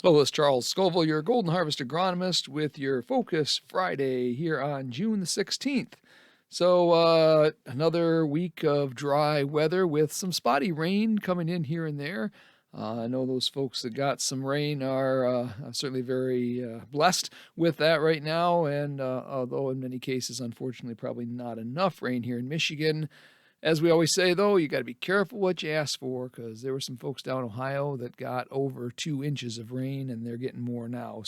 Hello, it's Charles Scoville, your Golden Harvest agronomist, with your Focus Friday here on June the 16th. Another week of dry weather with some spotty rain coming in here and there. I know those folks that got some rain are certainly very blessed with that right now. And although in many cases, unfortunately, probably not enough rain here in Michigan, as we always say, though, you got to be careful what you ask for because there were some folks down in Ohio that got over 2 inches of rain and they're getting more now.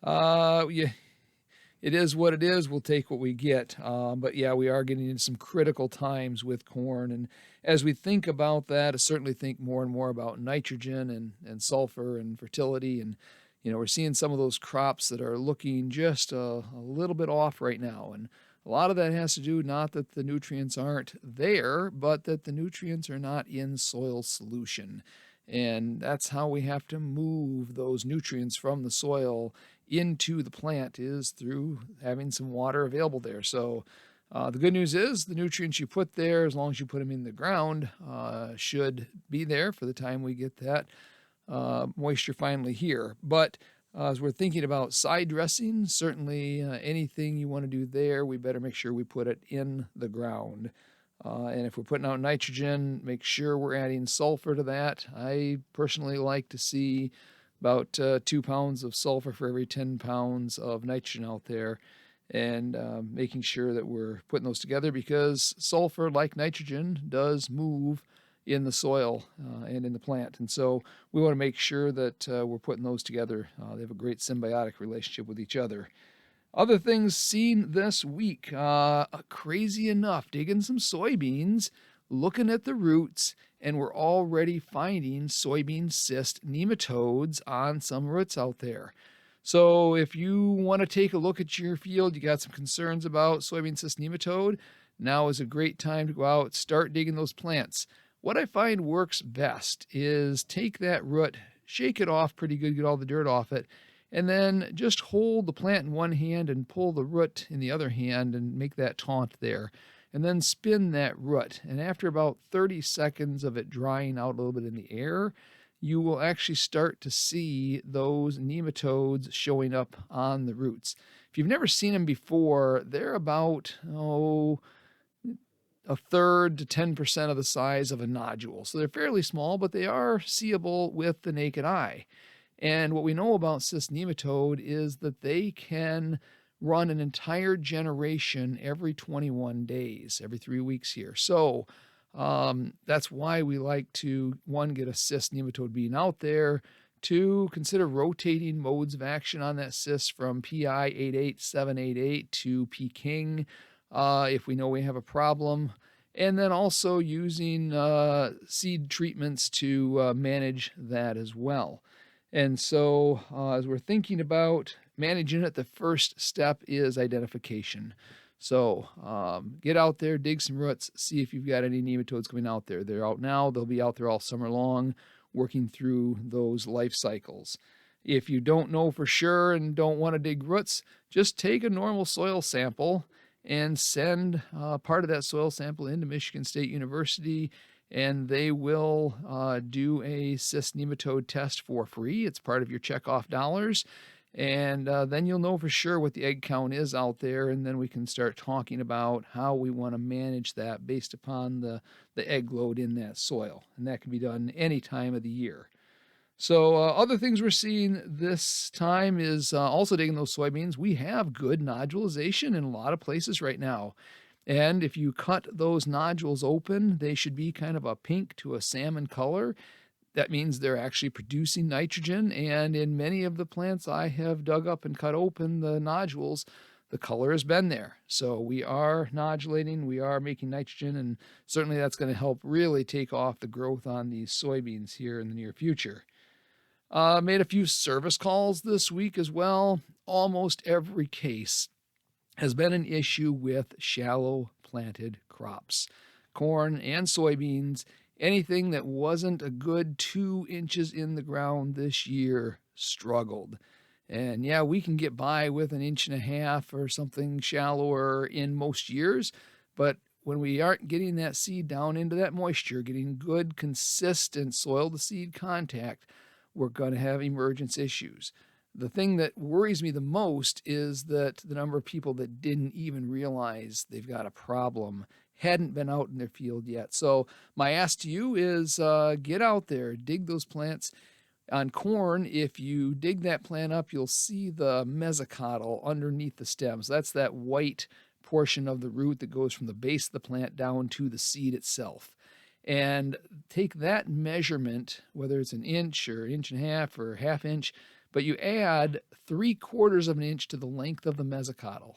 Yeah, it is what it is. We'll take what we get. But yeah, we are getting into some critical times with corn. And as we think about that, I certainly think more and more about nitrogen and sulfur and fertility. And, we're seeing some of those crops that are looking just a little bit off right now. And a lot of that has to do not that the nutrients aren't there, but that the nutrients are not in soil solution. And that's how we have to move those nutrients from the soil into the plant is through having some water available there. The good news is the nutrients you put there, as long as you put them in the ground, should be there for the time we get that moisture finally here. But as we're thinking about side dressing, certainly anything you want to do there, we better make sure we put it in the ground. And if we're putting out nitrogen, make sure we're adding sulfur to that. I personally like to see about 2 pounds of sulfur for every 10 pounds of nitrogen out there, and making sure that we're putting those together because sulfur, like nitrogen, does move in the soil and in the plant. And so we want to make sure that we're putting those together. They have a great symbiotic relationship with each other. Other things seen this week, crazy enough, digging some soybeans, looking at the roots, and we're already finding soybean cyst nematodes on some roots out there. So if you want to take a look at your field, you got some concerns about soybean cyst nematode, now is a great time to go out, start digging those plants. What I find works best is take that root, shake it off pretty good, get all the dirt off it, and then just hold the plant in one hand and pull the root in the other hand and make that taunt there. And then spin that root. And after about 30 seconds of it drying out a little bit in the air, you will actually start to see those nematodes showing up on the roots. If you've never seen them before, they're about, a third to 10% of the size of a nodule. So they're fairly small, but they are seeable with the naked eye. And what we know about cyst nematode is that they can run an entire generation every 21 days, every 3 weeks here. That's why we like to, one, get a cyst nematode being out there, two, consider rotating modes of action on that cyst from PI 88788 to Peking if we know we have a problem. And then also using seed treatments to manage that as well. And so, as we're thinking about managing it, the first step is identification. Get out there, dig some roots, see if you've got any nematodes coming out there. They're out now, they'll be out there all summer long, working through those life cycles. If you don't know for sure and don't want to dig roots, just take a normal soil sample and send part of that soil sample into Michigan State University, and they will do a cyst nematode test for free. It's part of your checkoff dollars. And then you'll know for sure what the egg count is out there, and then we can start talking about how we want to manage that based upon the egg load in that soil. And that can be done any time of the year. Other things we're seeing this time is also digging those soybeans. We have good nodulization in a lot of places right now. And if you cut those nodules open, they should be kind of a pink to a salmon color. That means they're actually producing nitrogen. And in many of the plants I have dug up and cut open the nodules, the color has been there. So we are nodulating, we are making nitrogen, and certainly that's going to help really take off the growth on these soybeans here in the near future. Made a few service calls this week as well. Almost every case has been an issue with shallow planted crops, corn and soybeans. Anything that wasn't a good 2 inches in the ground this year struggled. And yeah, we can get by with an inch and a half or something shallower in most years, but when we aren't getting that seed down into that moisture, getting good, consistent soil to seed contact, we're going to have emergence issues. The thing that worries me the most is that the number of people that didn't even realize they've got a problem hadn't been out in their field yet. So my ask to you is get out there, dig those plants. On corn, if you dig that plant up, you'll see the mesocotyl underneath the stems. That's that white portion of the root that goes from the base of the plant down to the seed itself. And take that measurement, whether it's an inch or an inch and a half or half inch, but you add 3/4 of an inch to the length of the mesocotyl.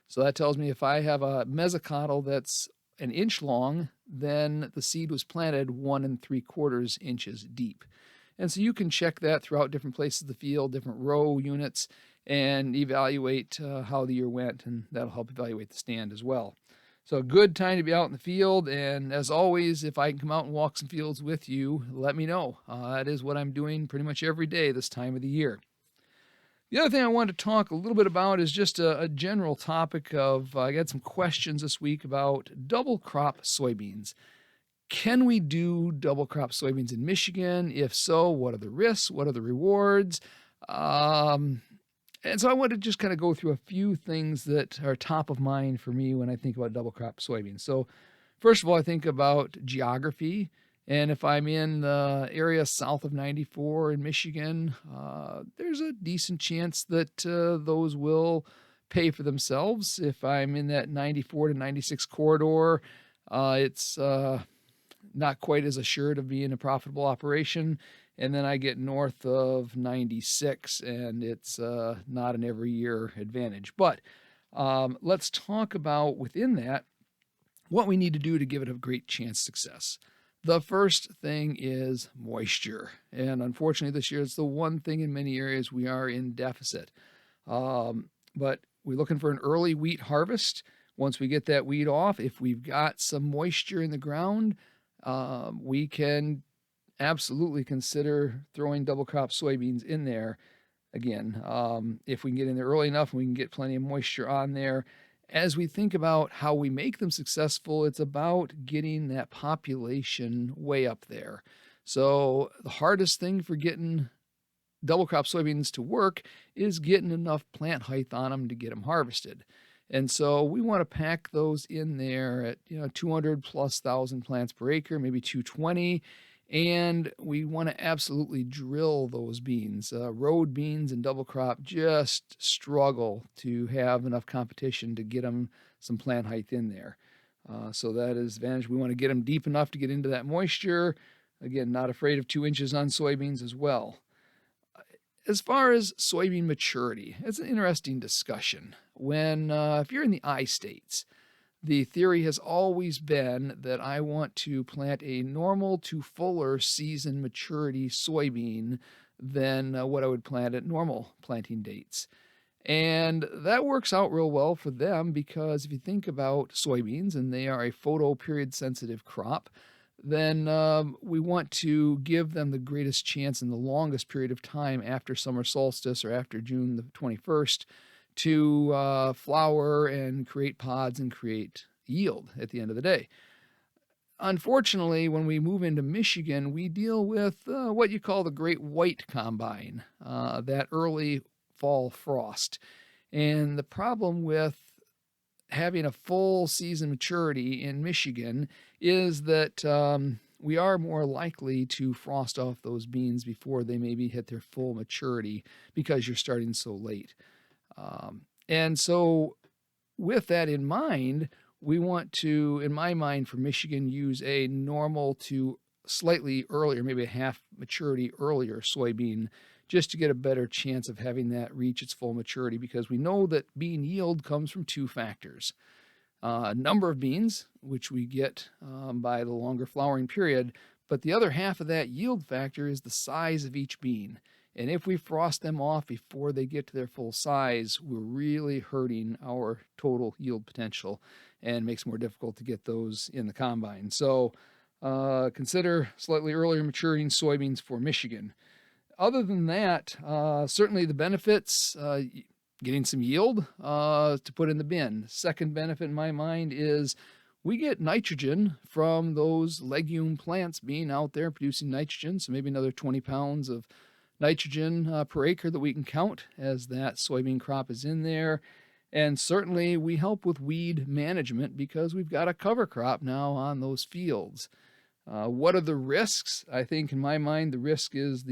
So that tells me if I have a mesocotyl that's an inch long, then the seed was planted 1 3/4 inches deep. And so you can check that throughout different places of the field, different row units, and evaluate how the year went, and that'll help evaluate the stand as well. So a good time to be out in the field, and as always, if I can come out and walk some fields with you, let me know. That is what I'm doing pretty much every day this time of the year. The other thing I wanted to talk a little bit about is just a general topic of, I got some questions this week about double crop soybeans. Can we do double crop soybeans in Michigan? If so, what are the risks? What are the rewards? And so I want to just kind of go through a few things that are top of mind for me when I think about double crop soybeans. So first of all, I think about geography. And if I'm in the area south of 94 in Michigan, there's a decent chance that those will pay for themselves. If I'm in that 94 to 96 corridor, it's not quite as assured of being a profitable operation. And then I get north of 96 and it's not an every year advantage. But let's talk about within that what we need to do to give it a great chance of success. The first thing is moisture. And unfortunately this year it's the one thing in many areas we are in deficit. But we're looking for an early wheat harvest. Once we get that wheat off, if we've got some moisture in the ground, we can absolutely consider throwing double crop soybeans in there. Again, if we can get in there early enough and we can get plenty of moisture on there. As we think about how we make them successful, it's about getting that population way up there. So the hardest thing for getting double crop soybeans to work is getting enough plant height on them to get them harvested. And so we want to pack those in there at 200 plus thousand plants per acre, maybe 220. And we want to absolutely drill those beans. Road beans and double crop just struggle to have enough competition to get them some plant height in there. So that is advantage. We want to get them deep enough to get into that moisture. Again, not afraid of 2 inches on soybeans as well. As far as soybean maturity, it's an interesting discussion. If you're in the I states, the theory has always been that I want to plant a normal to fuller season maturity soybean than what I would plant at normal planting dates. And that works out real well for them because if you think about soybeans and they are a photoperiod sensitive crop, then we want to give them the greatest chance in the longest period of time after summer solstice or after June the 21st to flower and create pods and create yield at the end of the day. Unfortunately, when we move into Michigan, we deal with what you call the Great White Combine, that early fall frost. And the problem with having a full season maturity in Michigan is that we are more likely to frost off those beans before they maybe hit their full maturity because you're starting so late. And so with that in mind, we want to, in my mind, for Michigan, use a normal to slightly earlier, maybe a half maturity earlier soybean just to get a better chance of having that reach its full maturity because we know that bean yield comes from 2 factors. Number of beans, which we get by the longer flowering period, but the other half of that yield factor is the size of each bean. And if we frost them off before they get to their full size, we're really hurting our total yield potential and makes it more difficult to get those in the combine. So consider slightly earlier maturing soybeans for Michigan. Other than that, certainly the benefits, getting some yield to put in the bin. Second benefit in my mind is we get nitrogen from those legume plants being out there producing nitrogen. So maybe another 20 pounds of nitrogen per acre that we can count as that soybean crop is in there. And certainly we help with weed management because we've got a cover crop now on those fields. What are the risks? I think in my mind, the risk is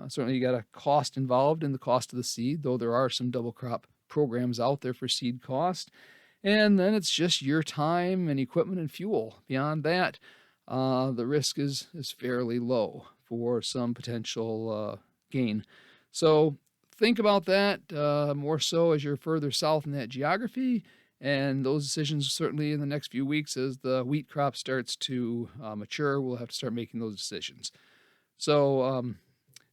certainly you got a cost involved in the cost of the seed, though there are some double crop programs out there for seed cost. And then it's just your time and equipment and fuel. Beyond that, the risk is fairly low for some potential gain. So think about that more so as you're further south in that geography. And those decisions certainly in the next few weeks as the wheat crop starts to mature, we'll have to start making those decisions. So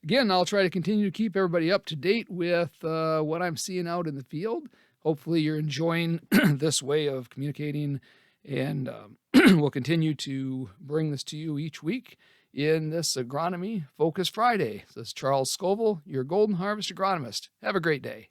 again, I'll try to continue to keep everybody up to date with what I'm seeing out in the field. Hopefully you're enjoying this way of communicating, and we'll continue to bring this to you each week in this Agronomy Focus Friday. This is Charles Scoville, your Golden Harvest agronomist. Have a great day.